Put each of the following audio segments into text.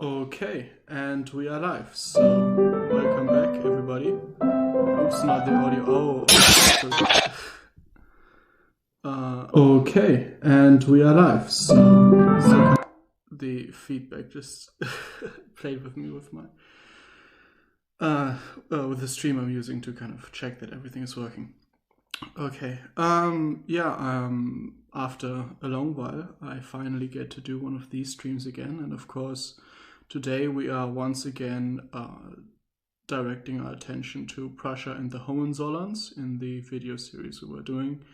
Okay, and we are live. So, welcome back, everybody. Oops, not the audio. Oh, sorry. Okay, and we are live. So the feedback just played with me with my with the stream I'm using to kind of check that everything is working. Okay. After a long while, I finally get to do one of these streams again, and of course, today we are once again directing our attention to Prussia and the Hohenzollerns in the video series we were doing,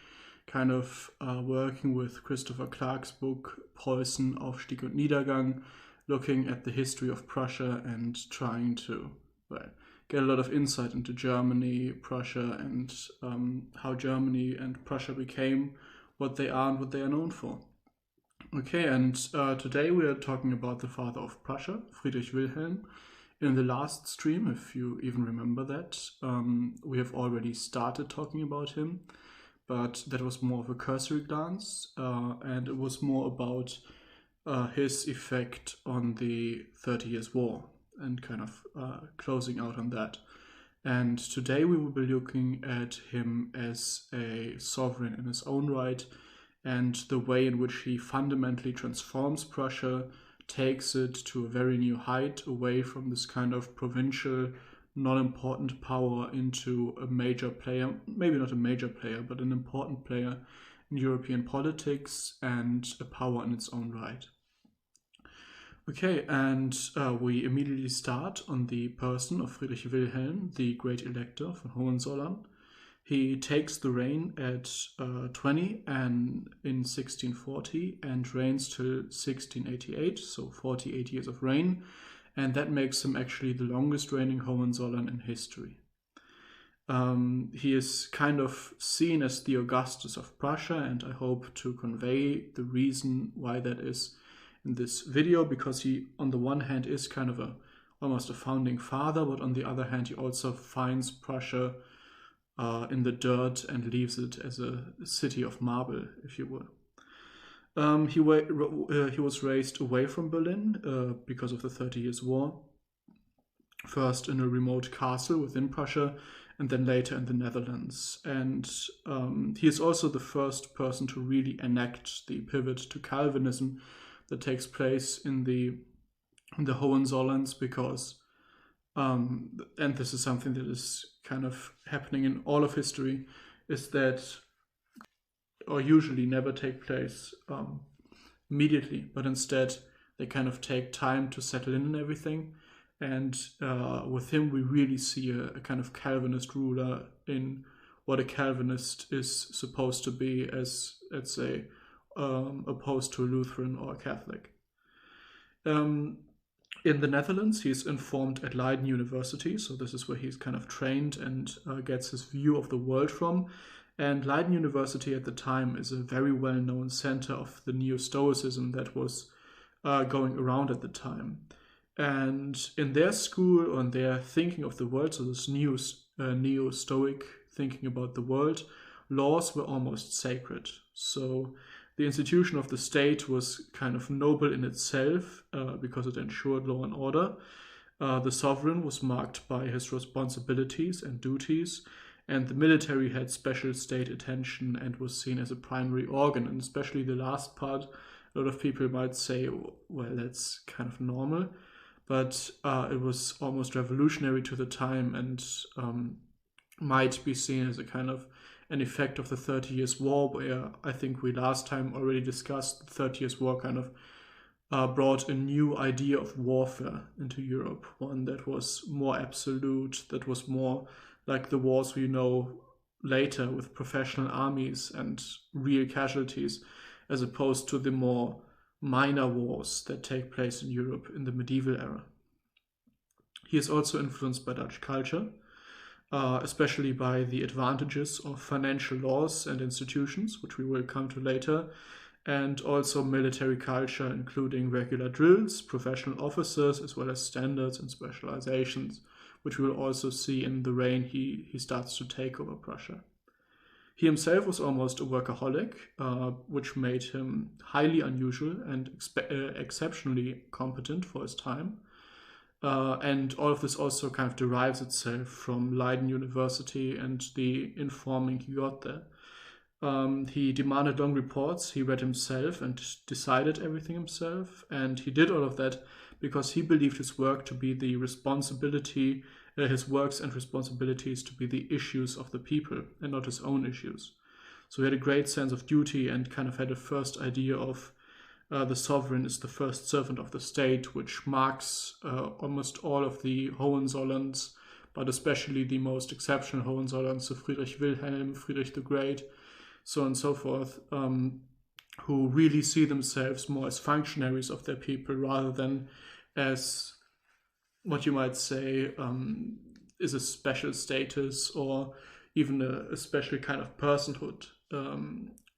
kind of working with Christopher Clark's book Preußen, Aufstieg und Niedergang, looking at the history of Prussia and trying to get a lot of insight into Germany, Prussia, and how Germany and Prussia became what they are and what they are known for. Okay, and today we are talking about the father of Prussia, Friedrich Wilhelm. In the last stream, if you even remember that, we have already started talking about him, but that was more of a cursory glance, and it was more about his effect on the 30 Years' War and kind of closing out on that. And today we will be looking at him as a sovereign in his own right and the way in which he fundamentally transforms Prussia, takes it to a very new height, away from this kind of provincial, non-important power into a major player, maybe not a major player, but an important player in European politics and a power in its own right. Okay, and we immediately start on the person of Friedrich Wilhelm, the great elector von Hohenzollern. He takes the reign at 20 and in 1640 and reigns till 1688, so 48 years of reign, and that makes him actually the longest reigning Hohenzollern in history. He is kind of seen as the Augustus of Prussia, and I hope to convey the reason why that is in this video, because he on the one hand is kind of almost a founding father, but on the other hand he also finds Prussia in the dirt and leaves it as a city of marble, if you will. He was raised away from Berlin because of the 30 Years' War, first in a remote castle within Prussia and then later in the Netherlands. And he is also the first person to really enact the pivot to Calvinism that takes place in the Hohenzollerns, because and this is something that is kind of happening in all of history, is that, or usually never take place immediately, but instead they kind of take time to settle in and everything. And with him we really see a kind of Calvinist ruler in what a Calvinist is supposed to be, as, let's say, opposed to a Lutheran or a Catholic. In the Netherlands, he's informed at Leiden University, so this is where he's kind of trained and gets his view of the world from. And Leiden University at the time is a very well-known center of the Neo-Stoicism that was going around at the time. And in their school, or in their thinking of the world, so this Neo-Stoic thinking about the world, laws were almost sacred. So the institution of the state was kind of noble in itself because it ensured law and order. The sovereign was marked by his responsibilities and duties, and the military had special state attention and was seen as a primary organ. And especially the last part, a lot of people might say, well, that's kind of normal, but it was almost revolutionary to the time and might be seen as a kind of an effect of the 30 Years' War, where I think we last time already discussed the 30 Years' War kind of brought a new idea of warfare into Europe, one that was more absolute, that was more like the wars we know later with professional armies and real casualties, as opposed to the more minor wars that take place in Europe in the medieval era. He is also influenced by Dutch culture, especially by the advantages of financial laws and institutions, which we will come to later, and also military culture, including regular drills, professional officers, as well as standards and specializations, which we will also see in the reign he starts to take over Prussia. He himself was almost a workaholic, which made him highly unusual and exceptionally competent for his time. And all of this also kind of derives itself from Leiden University and the informing he got there. He demanded long reports, he read himself and decided everything himself, and he did all of that because he believed his work to be the responsibility, his works and responsibilities to be the issues of the people and not his own issues. So he had a great sense of duty and kind of had a first idea of the sovereign is the first servant of the state, which marks almost all of the Hohenzollerns, but especially the most exceptional Hohenzollerns, so Friedrich Wilhelm, Friedrich the Great, so on and so forth, who really see themselves more as functionaries of their people rather than as what you might say is a special status or even a special kind of personhood,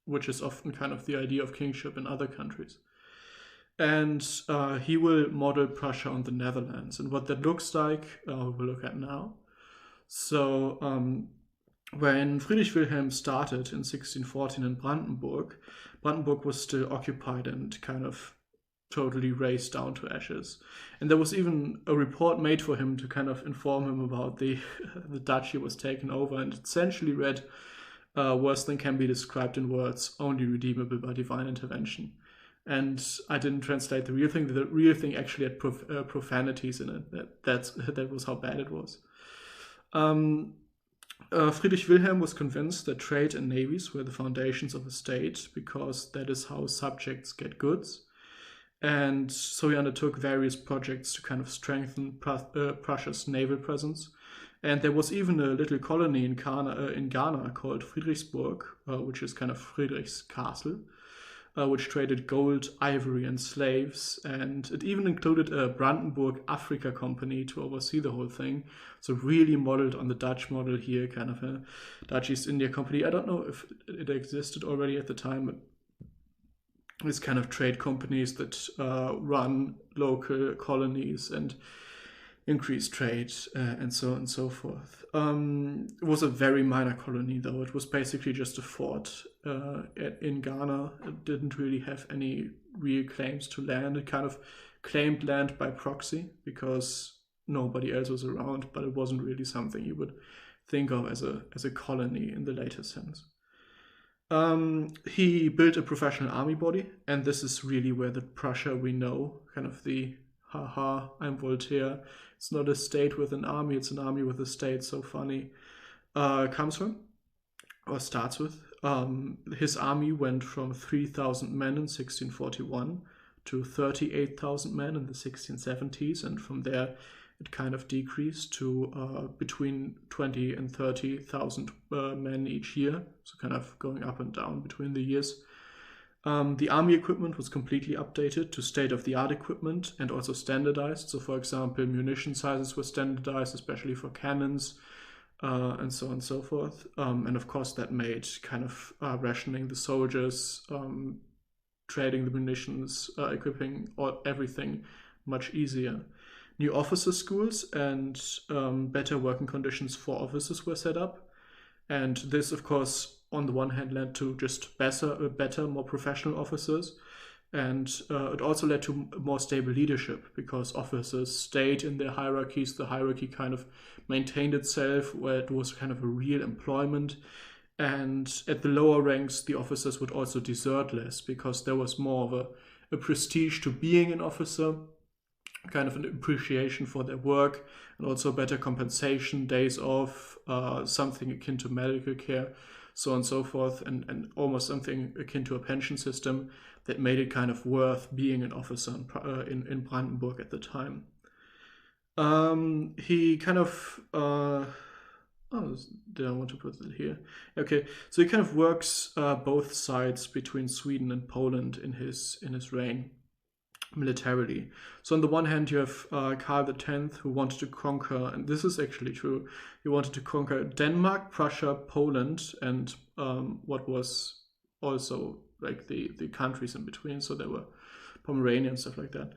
which is often kind of the idea of kingship in other countries. And he will model Prussia on the Netherlands. And what that looks like, we'll look at now. So when Friedrich Wilhelm started in 1614 in Brandenburg, Brandenburg was still occupied and kind of totally razed down to ashes. And there was even a report made for him to kind of inform him about the duchy was taken over, and it essentially read, worse than can be described in words, only redeemable by divine intervention. And I didn't translate the real thing. The real thing actually had profanities in it. That was how bad it was. Friedrich Wilhelm was convinced that trade and navies were the foundations of a state because that is how subjects get goods. And so he undertook various projects to kind of strengthen Prussia's naval presence. And there was even a little colony in Ghana called Friedrichsburg, which is kind of Friedrich's castle, which traded gold, ivory, and slaves. And it even included a Brandenburg Africa company to oversee the whole thing. So really modeled on the Dutch model here, kind of a Dutch East India Company. I don't know if it existed already at the time, but these kind of trade companies that run local colonies and increase trade and so on and so forth. It was a very minor colony, though. It was basically just a fort in Ghana. It didn't really have any real claims to land. It kind of claimed land by proxy because nobody else was around, but it wasn't really something you would think of as a colony in the later sense. He built a professional army body, and this is really where the Prussia we know, kind of the haha, I'm Voltaire, it's not a state with an army, it's an army with a state, so funny, comes from, or starts with. His army went from 3,000 men in 1641 to 38,000 men in the 1670s, and from there it kind of decreased to between 20 and 30,000 men each year, so kind of going up and down between the years. The army equipment was completely updated to state-of-the-art equipment and also standardized. So, for example, munition sizes were standardized, especially for cannons, and so on and so forth. And of course, that made kind of rationing the soldiers, trading the munitions, equipping everything much easier. New officer schools and better working conditions for officers were set up. And this, of course, on the one hand led to just better, more professional officers. And it also led to more stable leadership because officers stayed in their hierarchies. The hierarchy kind of maintained itself where it was kind of a real employment. And at the lower ranks, the officers would also desert less because there was more of a prestige to being an officer, kind of an appreciation for their work, and also better compensation, days off, something akin to medical care, so on and so forth, and almost something akin to a pension system that made it kind of worth being an officer in Brandenburg at the time. He kind of, did I want to put it here? Okay, so he kind of works both sides between Sweden and Poland in his reign militarily. So on the one hand, you have Karl X, who wanted to conquer, and this is actually true, he wanted to conquer Denmark, Prussia, Poland, and what was also like the countries in between, so there were Pomerania and stuff like that.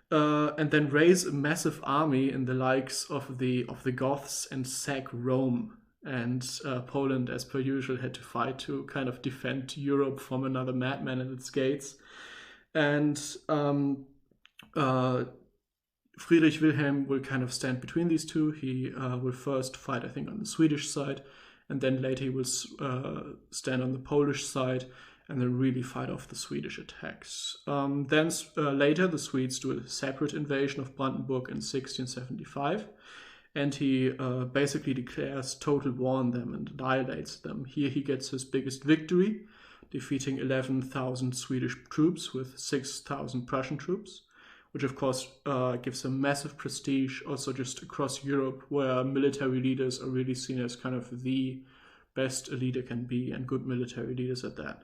And then raise a massive army in the likes of the Goths and sack Rome. And Poland, as per usual, had to fight to kind of defend Europe from another madman at its gates. And Friedrich Wilhelm will kind of stand between these two. He will first fight, I think, on the Swedish side, and then later he will stand on the Polish side and then really fight off the Swedish attacks. Then later the Swedes do a separate invasion of Brandenburg in 1675, and he basically declares total war on them and annihilates them. Here he gets his biggest victory, defeating 11,000 Swedish troops with 6,000 Prussian troops, which of course gives a massive prestige also just across Europe, where military leaders are really seen as kind of the best a leader can be, and good military leaders at that.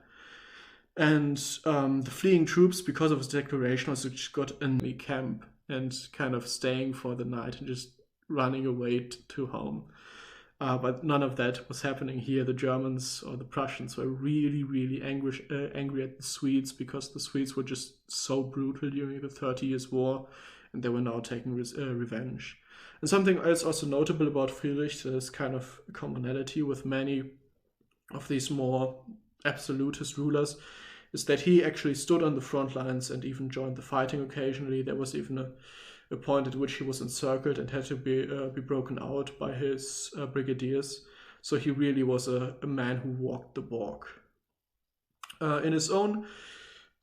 And the fleeing troops, because of his declaration, also just got an enemy camp and kind of staying for the night and just running away to home. But none of that was happening here. The Germans or the Prussians were really, really angry at the Swedes, because the Swedes were just so brutal during the 30 Years' War, and they were now taking revenge. And something else also notable about Friedrich, there's kind of a commonality with many of these more absolutist rulers, is that he actually stood on the front lines and even joined the fighting occasionally. There was even a point at which he was encircled and had to be broken out by his brigadiers. So he really was a man who walked the walk. In his own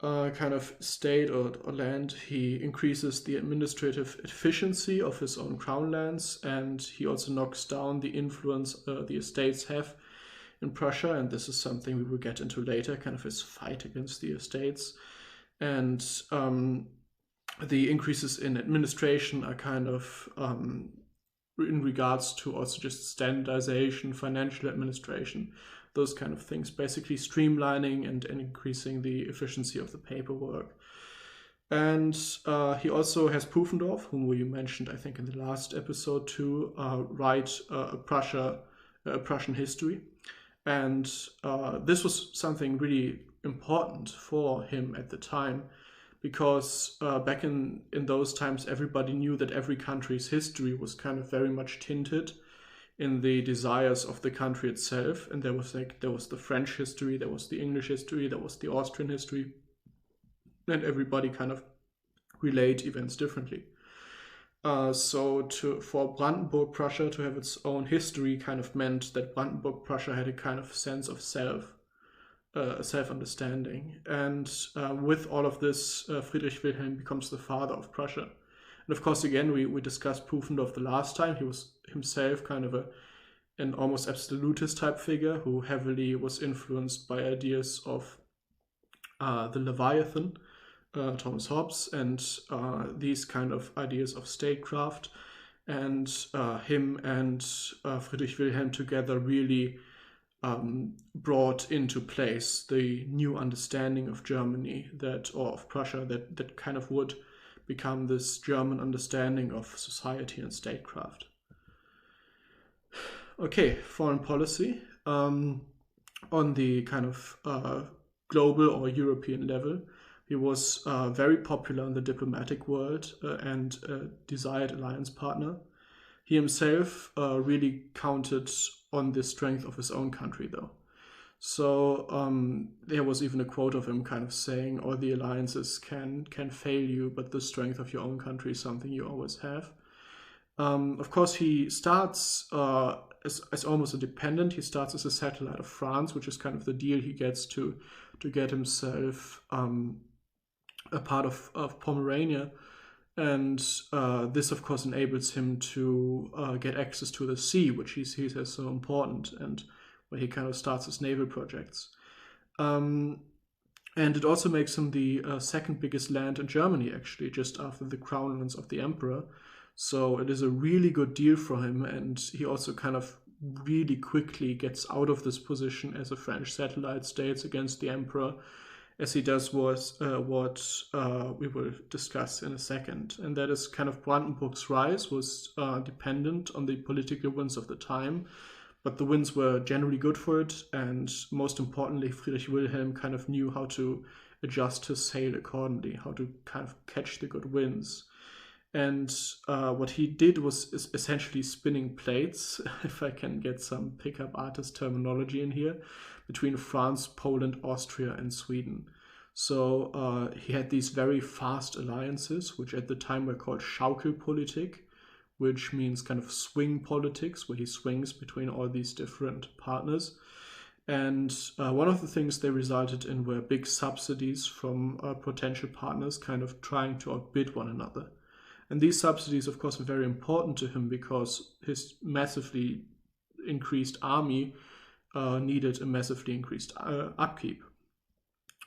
kind of state or land, he increases the administrative efficiency of his own crown lands, and he also knocks down the influence the estates have in Prussia, and this is something we will get into later, kind of his fight against the estates. And the increases in administration are kind of in regards to also just standardization, financial administration, those kind of things, basically streamlining and increasing the efficiency of the paperwork. And he also has Pufendorf, whom we mentioned, I think, in the last episode too, write a Prussian history. And this was something really important for him at the time, because back in those times, everybody knew that every country's history was kind of very much tinted in the desires of the country itself. And there was the French history, there was the English history, there was the Austrian history, and everybody kind of relate events differently. So for Brandenburg Prussia to have its own history kind of meant that Brandenburg Prussia had a kind of sense of self-understanding. And with all of this, Friedrich Wilhelm becomes the father of Prussia. And of course, again, we discussed Pufendorf the last time. He was himself kind of an almost absolutist type figure who heavily was influenced by ideas of the Leviathan, Thomas Hobbes, and these kind of ideas of statecraft. And him and Friedrich Wilhelm together really brought into place the new understanding of Germany or of Prussia that kind of would become this German understanding of society and statecraft. Okay, foreign policy. On the kind of global or European level, he was very popular in the diplomatic world and a desired alliance partner. He himself really counted on the strength of his own country, though. So there was even a quote of him kind of saying, all the alliances can fail you, but the strength of your own country is something you always have. Of course, he starts as almost a dependent. He starts as a satellite of France, which is kind of the deal he gets to get himself a part of Pomerania. And this, of course, enables him to get access to the sea, which he sees as so important, and where he kind of starts his naval projects. And it also makes him the second biggest land in Germany, actually, just after the crown lands of the emperor. So it is a really good deal for him, and he also kind of really quickly gets out of this position as a French satellite state against the emperor, as he does what we will discuss in a second. And that is kind of Brandenburg's rise was dependent on the political winds of the time, but the winds were generally good for it, and most importantly, Friedrich Wilhelm kind of knew how to adjust his sail accordingly, how to kind of catch the good winds. And what he did was essentially spinning plates, if I can get some pickup artist terminology in here, between France, Poland, Austria, and Sweden. So he had these very fast alliances, which at the time were called Schaukelpolitik, which means kind of swing politics, where he swings between all these different partners. And one of the things they resulted in were big subsidies from potential partners kind of trying to outbid one another. And these subsidies, of course, were very important to him because his massively increased army needed a massively increased upkeep.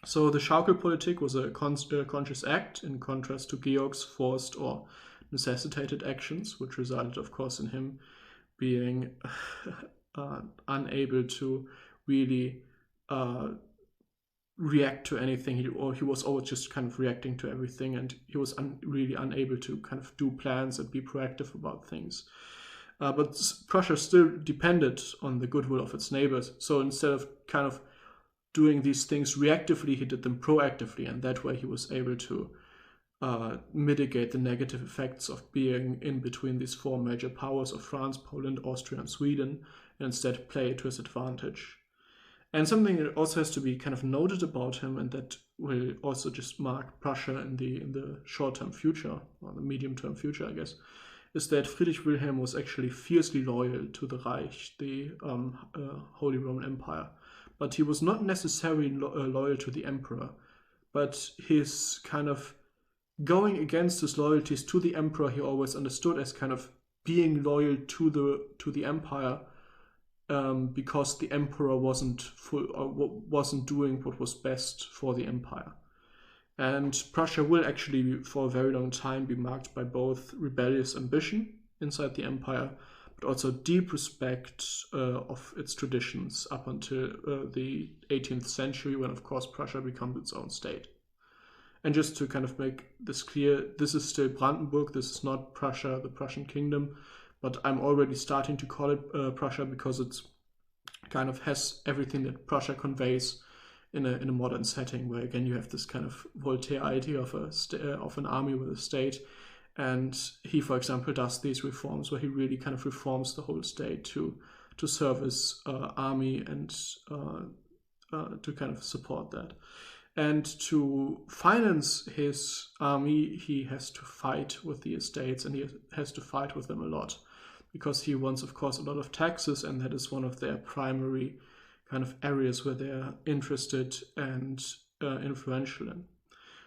So the Schaukelpolitik was a conscious act in contrast to Georg's forced or necessitated actions, which resulted, of course, in him being unable to really react to anything, or he was always just kind of reacting to everything, and he was really unable to kind of do plans and be proactive about things. But Prussia still depended on the goodwill of its neighbors. So instead of kind of doing these things reactively, he did them proactively, and that way he was able to mitigate the negative effects of being in between these four major powers of France, Poland, Austria, and Sweden, and instead play it to his advantage. And something that also has to be kind of noted about him, and that will also just mark Prussia in the short-term future, or the medium-term future, I guess, is that Friedrich Wilhelm was actually fiercely loyal to the Reich, the Holy Roman Empire. But he was not necessarily loyal to the emperor. But his kind of going against his loyalties to the emperor, he always understood as kind of being loyal to the empire, because the emperor wasn't doing what was best for the empire. And Prussia will actually, for a very long time, be marked by both rebellious ambition inside the empire, but also deep respect of its traditions up until the 18th century, when, of course, Prussia becomes its own state. And just to kind of make this clear, this is still Brandenburg, this is not Prussia, the Prussian kingdom, but I'm already starting to call it Prussia because it's kind of has everything that Prussia conveys in a modern setting, where again you have this kind of Voltaire idea of an army with a state, and he, for example, does these reforms where he really kind of reforms the whole state to serve his army and to kind of support that. And to finance his army, he has to fight with the estates, and he has to fight with them a lot, because he wants, of course, a lot of taxes, and that is one of their primary kind of areas where they're interested and influential in.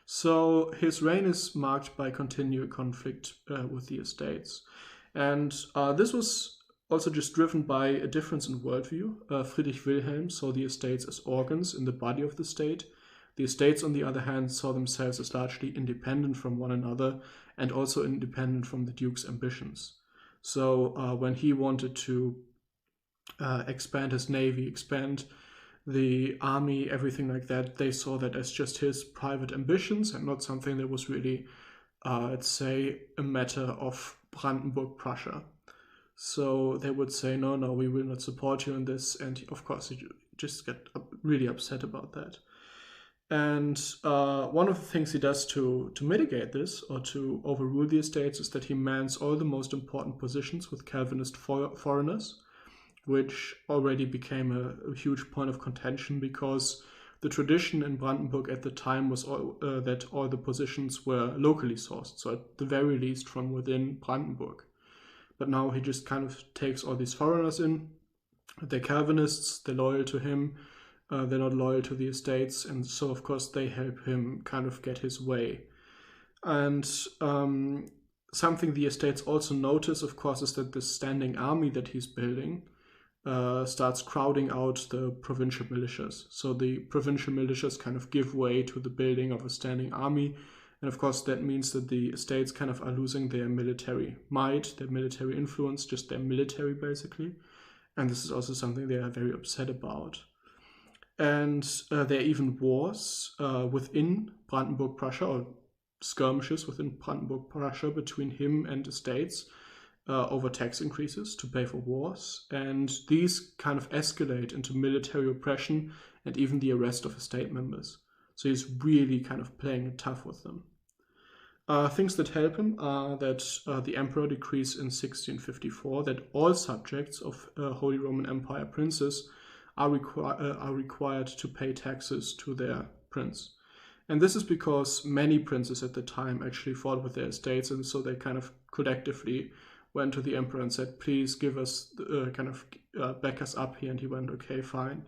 So his reign is marked by continual conflict with the estates. And this was also just driven by a difference in worldview. Friedrich Wilhelm saw the estates as organs in the body of the state. The estates, on the other hand, saw themselves as largely independent from one another and also independent from the Duke's ambitions. So when he wanted to expand his navy, expand the army, everything like that, they saw that as just his private ambitions and not something that was really, let's say, a matter of Brandenburg, Prussia. So they would say, no, we will not support you in this. And of course, he just get really upset about that. And one of the things he does to mitigate this, or to overrule the estates, is that he mans all the most important positions with Calvinist foreigners, which already became a huge point of contention, because the tradition in Brandenburg at the time was that all the positions were locally sourced, so at the very least from within Brandenburg. But now he just kind of takes all these foreigners in. They're Calvinists, they're loyal to him, they're not loyal to the estates, and so of course they help him kind of get his way. And something the estates also notice, of course, is that the standing army that he's building starts crowding out the provincial militias. So the provincial militias kind of give way to the building of a standing army, and of course that means that the estates kind of are losing their military might, their military influence, just their military basically. And this is also something they are very upset about. And there are even wars within Brandenburg, Prussia, or skirmishes within Brandenburg, Prussia, between him and estates over tax increases to pay for wars. And these kind of escalate into military oppression and even the arrest of estate members. So he's really kind of playing it tough with them. Things that help him are that the emperor decrees in 1654 that all subjects of Holy Roman Empire princes are required to pay taxes to their prince. And this is because many princes at the time actually fought with their estates, and so they kind of collectively went to the emperor and said, please give us, back us up here. And he went, okay, fine.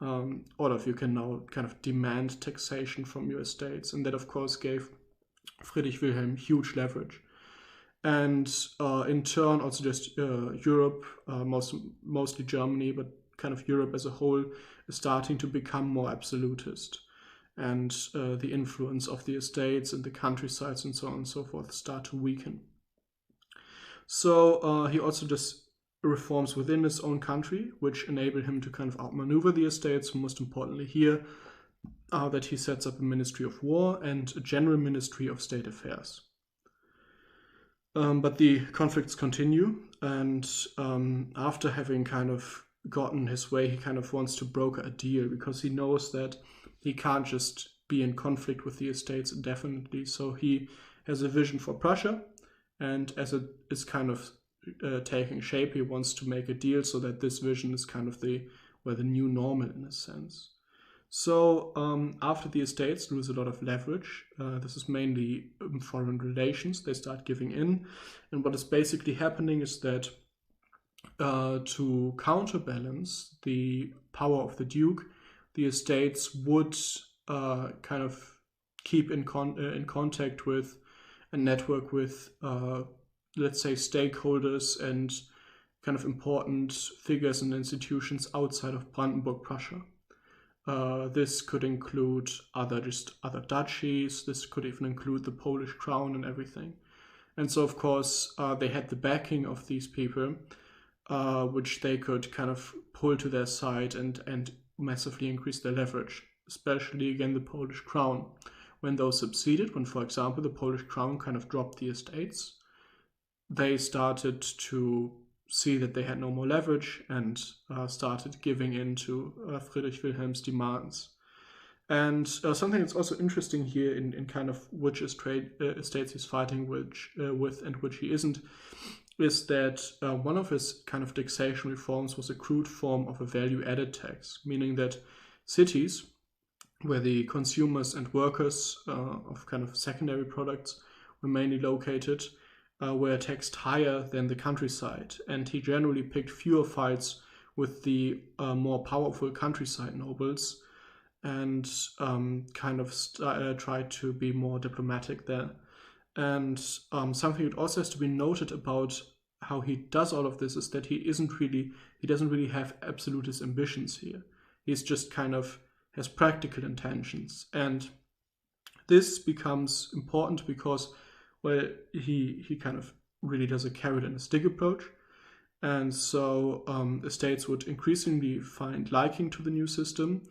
All of you can now kind of demand taxation from your estates. And that, of course, gave Friedrich Wilhelm huge leverage. And in turn, also just Europe, mostly Germany, but kind of Europe as a whole, is starting to become more absolutist. And the influence of the estates and the countrysides and so on and so forth start to weaken. So he also does reforms within his own country, which enable him to kind of outmaneuver the estates. Most importantly here, that he sets up a Ministry of War and a General Ministry of State Affairs. But the conflicts continue, and after having kind of gotten his way, he kind of wants to broker a deal, because he knows that he can't just be in conflict with the estates indefinitely. So he has a vision for Prussia, and as it is kind of taking shape, he wants to make a deal so that this vision is kind of the new normal in a sense. So after the estates lose a lot of leverage, this is mainly foreign relations, they start giving in. And what is basically happening is that to counterbalance the power of the Duke, the estates would kind of keep in contact with and network with, let's say, stakeholders and kind of important figures and institutions outside of Brandenburg, Prussia. This could include other duchies. This could even include the Polish crown and everything. And so, of course, they had the backing of these people, which they could kind of pull to their side and massively increase their leverage, especially, again, the Polish crown. When those succeeded, when, for example, the Polish crown kind of dropped the estates, they started to see that they had no more leverage and started giving in to Friedrich Wilhelm's demands. And something that's also interesting here in kind of which estates he's fighting with and which he isn't, is that one of his kind of taxation reforms was a crude form of a value-added tax, meaning that cities where the consumers and workers of kind of secondary products were mainly located were taxed higher than the countryside. And he generally picked fewer fights with the more powerful countryside nobles and kind of tried to be more diplomatic there. And something that also has to be noted about how he does all of this is that he doesn't really have absolutist ambitions here. He's just kind of has practical intentions. And this becomes important because, well, he kind of really does a carrot and a stick approach. And so estates would increasingly find liking to the new system.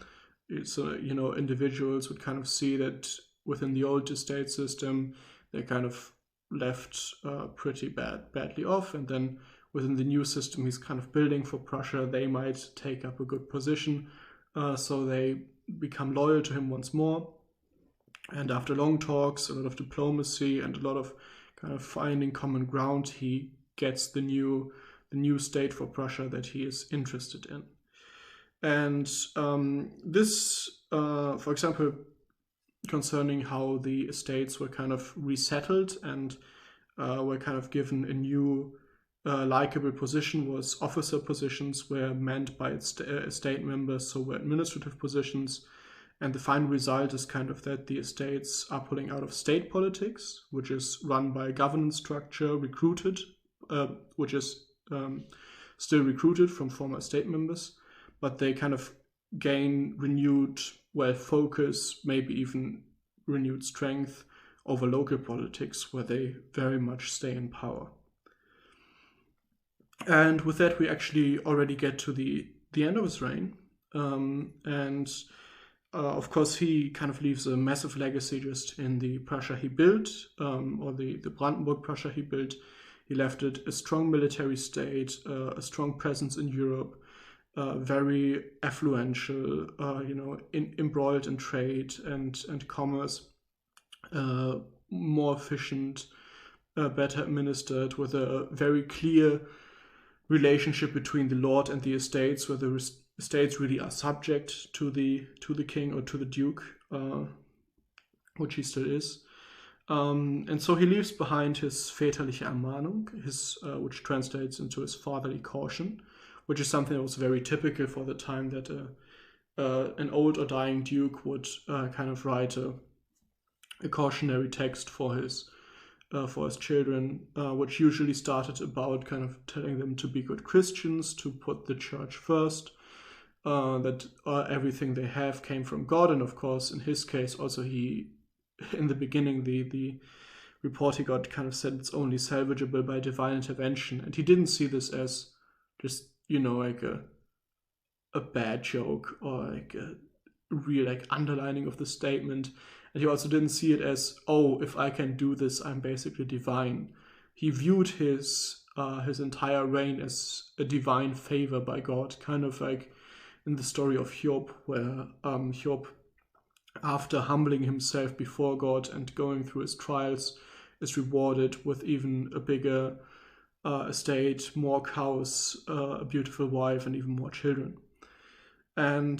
So, individuals would kind of see that within the old estate system, they kind of left pretty badly off. And then within the new system he's kind of building for Prussia, they might take up a good position. So they become loyal to him once more. And after long talks, a lot of diplomacy, and a lot of kind of finding common ground, he gets the new state for Prussia that he is interested in. And this, for example, concerning how the estates were kind of resettled and were kind of given a new likable position, was officer positions were meant by estate members, so were administrative positions. And the final result is kind of that the estates are pulling out of state politics, which is run by a governance structure recruited, which is still recruited from former state members, but they kind of gain renewed, focus, maybe even renewed strength over local politics, where they very much stay in power. And with that, we actually already get to the end of his reign. Of course, he kind of leaves a massive legacy just in the Prussia he built, or the Brandenburg Prussia he built. He left it a strong military state, a strong presence in Europe, very affluential, embroiled in trade and commerce, more efficient, better administered, with a very clear relationship between the lord and the estates, where the estates really are subject to the king or to the duke, which he still is. And so he leaves behind his väterliche Ermahnung, which translates into his fatherly caution, which is something that was very typical for the time, that an old or dying duke would kind of write a cautionary text for his children, which usually started about kind of telling them to be good Christians, to put the church first, that everything they have came from God. And of course, in his case, also in the beginning, the report he got kind of said it's only salvageable by divine intervention. And he didn't see this as just, like a bad joke, or like a real like underlining of the statement. And he also didn't see it as, oh, if I can do this, I'm basically divine. He viewed his entire reign as a divine favor by God, kind of like in the story of Job, where Job, after humbling himself before God and going through his trials, is rewarded with even a bigger estate, more cows, a beautiful wife, and even more children. And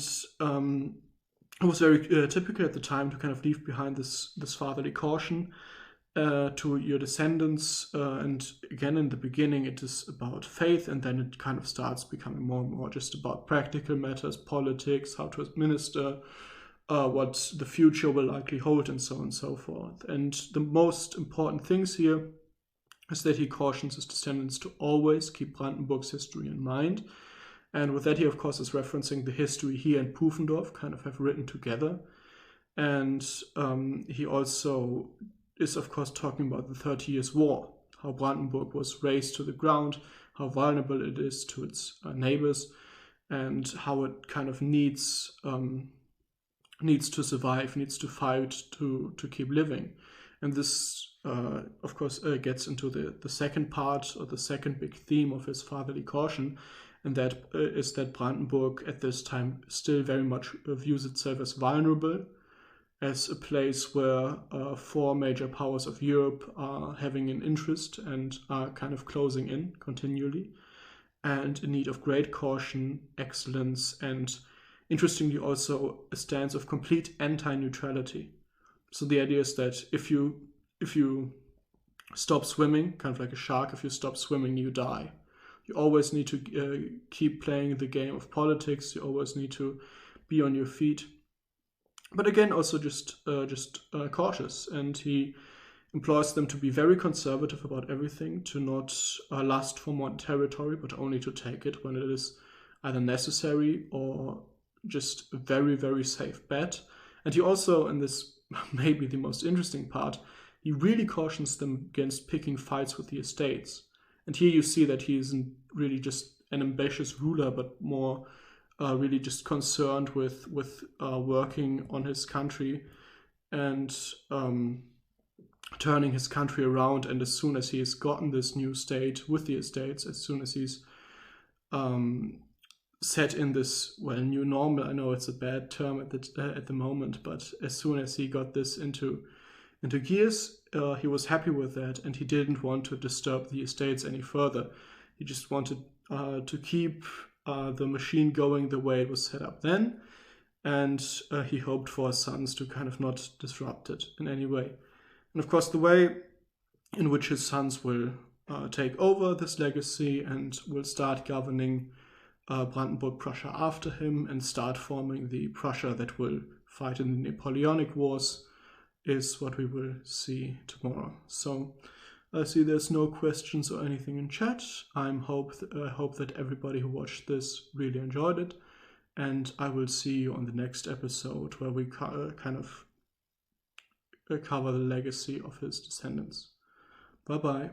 it was very typical at the time to kind of leave behind this fatherly caution to your descendants. And again, in the beginning, it is about faith, and then it kind of starts becoming more and more just about practical matters, politics, how to administer, what the future will likely hold, and so on and so forth. And the most important things here is that he cautions his descendants to always keep Brandenburg's history in mind. And with that, he, of course, is referencing the history he and Pufendorf kind of have written together. And he also is, of course, talking about the 30 Years' War, how Brandenburg was razed to the ground, how vulnerable it is to its neighbors, and how it kind of needs to survive, needs to fight to keep living. And this, of course, gets into the second part, or the second big theme of his fatherly caution, and that is that Brandenburg at this time still very much views itself as vulnerable, as a place where 4 major powers of Europe are having an interest and are kind of closing in continually, and in need of great caution, excellence, and interestingly also a stance of complete anti-neutrality. So the idea is that if you stop swimming, kind of like a shark, if you stop swimming, you die. You always need to keep playing the game of politics. You always need to be on your feet. But again, also just cautious. And he implores them to be very conservative about everything, to not lust for more territory, but only to take it when it is either necessary or just a very, very safe bet. And he also, and this may be the most interesting part, he really cautions them against picking fights with the estates. And here you see that he isn't really just an ambitious ruler, but more really just concerned with working on his country and turning his country around. And as soon as he has gotten this new state with the estates, as soon as he's set in this, new normal, I know it's a bad term at the moment, but as soon as he got this into gears, he was happy with that, and he didn't want to disturb the estates any further. He just wanted to keep the machine going the way it was set up then, and he hoped for his sons to kind of not disrupt it in any way. And of course, the way in which his sons will take over this legacy and will start governing Brandenburg Prussia after him and start forming the Prussia that will fight in the Napoleonic Wars is what we will see tomorrow. So I see there's no questions or anything in chat. I hope that everybody who watched this really enjoyed it, and I will see you on the next episode where we kind of cover the legacy of his descendants. Bye bye.